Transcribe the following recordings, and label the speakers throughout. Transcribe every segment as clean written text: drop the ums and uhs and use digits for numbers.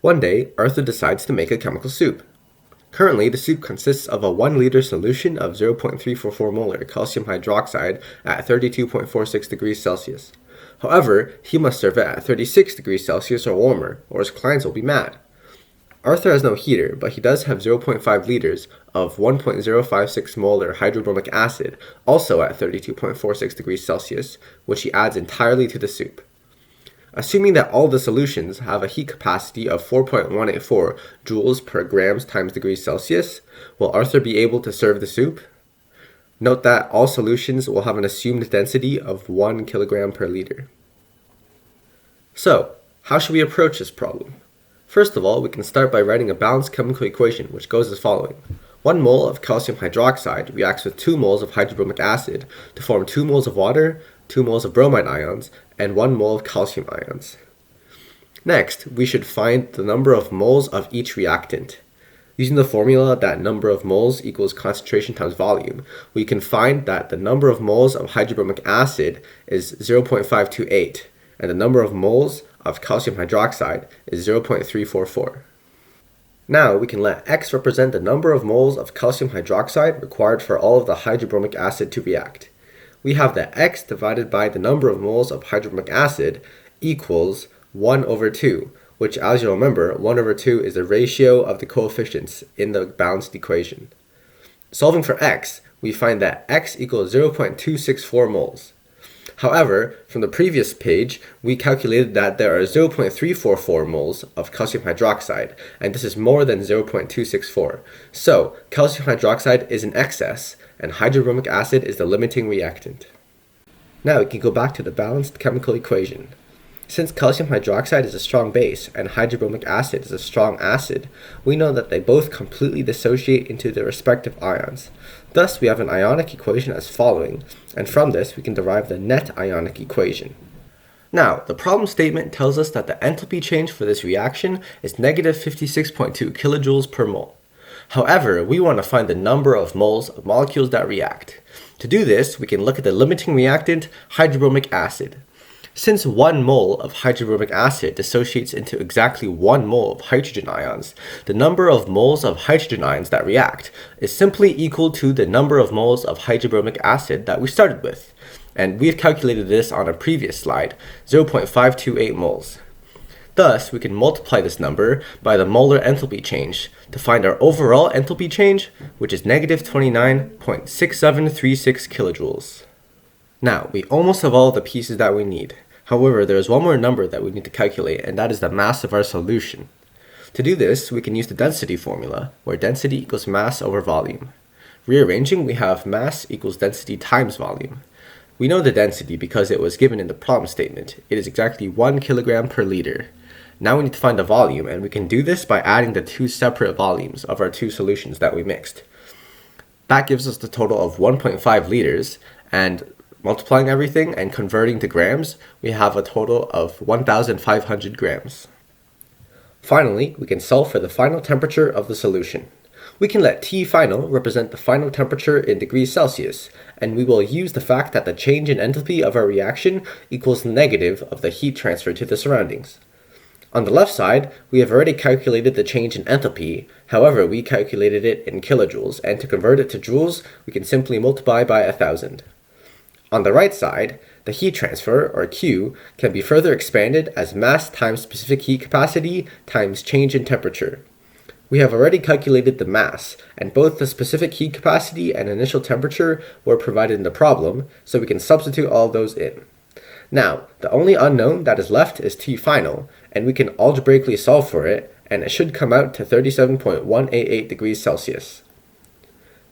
Speaker 1: One day, Arthur decides to make a chemical soup. Currently, the soup consists of a 1 liter solution of 0.344 molar calcium hydroxide at 32.46 degrees Celsius. However, he must serve it at 36 degrees Celsius or warmer, or his clients will be mad. Arthur has no heater, but he does have 0.5 liters of 1.056 molar hydrobromic acid, also at 32.46 degrees Celsius, which he adds entirely to the soup. Assuming that all the solutions have a heat capacity of 4.184 joules per grams times degrees Celsius, will Arthur be able to serve the soup? Note that all solutions will have an assumed density of 1 kilogram per liter. So, how should we approach this problem? First of all, we can start by writing a balanced chemical equation, which goes as following. 1 mole of calcium hydroxide reacts with 2 moles of hydrobromic acid to form 2 moles of water, 2 moles of bromide ions, and 1 mole of calcium ions. Next, we should find the number of moles of each reactant. Using the formula that number of moles equals concentration times volume, we can find that the number of moles of hydrobromic acid is 0.528, and the number of moles of calcium hydroxide is 0.344. Now we can let X represent the number of moles of calcium hydroxide required for all of the hydrobromic acid to react. We have that X divided by the number of moles of hydrobromic acid equals 1 over 2, which, as you'll remember, 1 over 2 is the ratio of the coefficients in the balanced equation. Solving for X, we find that X equals 0.264 moles. However, from the previous page, we calculated that there are 0.344 moles of calcium hydroxide, and this is more than 0.264. So, calcium hydroxide is in excess, and hydrobromic acid is the limiting reactant. Now we can go back to the balanced chemical equation. Since calcium hydroxide is a strong base and hydrobromic acid is a strong acid, we know that they both completely dissociate into their respective ions. Thus, we have an ionic equation as following, and from this we can derive the net ionic equation. Now, the problem statement tells us that the enthalpy change for this reaction is negative 56.2 kilojoules per mole. However, we want to find the number of moles of molecules that react. To do this, we can look at the limiting reactant, hydrobromic acid. Since 1 mole of hydrobromic acid dissociates into exactly 1 mole of hydrogen ions, the number of moles of hydrogen ions that react is simply equal to the number of moles of hydrobromic acid that we started with. And we've calculated this on a previous slide, 0.528 moles. Thus, we can multiply this number by the molar enthalpy change to find our overall enthalpy change, which is negative 29.6736 kilojoules. Now, we almost have all the pieces that we need. However, there is one more number that we need to calculate, and that is the mass of our solution. To do this, we can use the density formula, where density equals mass over volume. Rearranging, we have mass equals density times volume. We know the density because it was given in the problem statement. It is exactly 1 kilogram per liter. Now we need to find the volume, and we can do this by adding the 2 separate volumes of our 2 solutions that we mixed. That gives us the total of 1.5 liters, and multiplying everything and converting to grams, we have a total of 1,500 grams. Finally, we can solve for the final temperature of the solution. We can let T final represent the final temperature in degrees Celsius, and we will use the fact that the change in enthalpy of our reaction equals the negative of the heat transfer to the surroundings. On the left side, we have already calculated the change in enthalpy, however we calculated it in kilojoules, and to convert it to joules, we can simply multiply by 1,000. On the right side, the heat transfer, or Q, can be further expanded as mass times specific heat capacity times change in temperature. We have already calculated the mass, and both the specific heat capacity and initial temperature were provided in the problem, so we can substitute all of those in. Now, the only unknown that is left is T final, and we can algebraically solve for it, and it should come out to 37.188 degrees Celsius.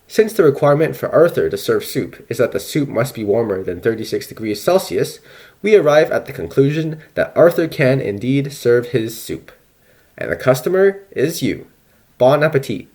Speaker 1: Since the requirement for Arthur to serve soup is that the soup must be warmer than 36 degrees Celsius, we arrive at the conclusion that Arthur can indeed serve his soup. And the customer is you. Bon appetit!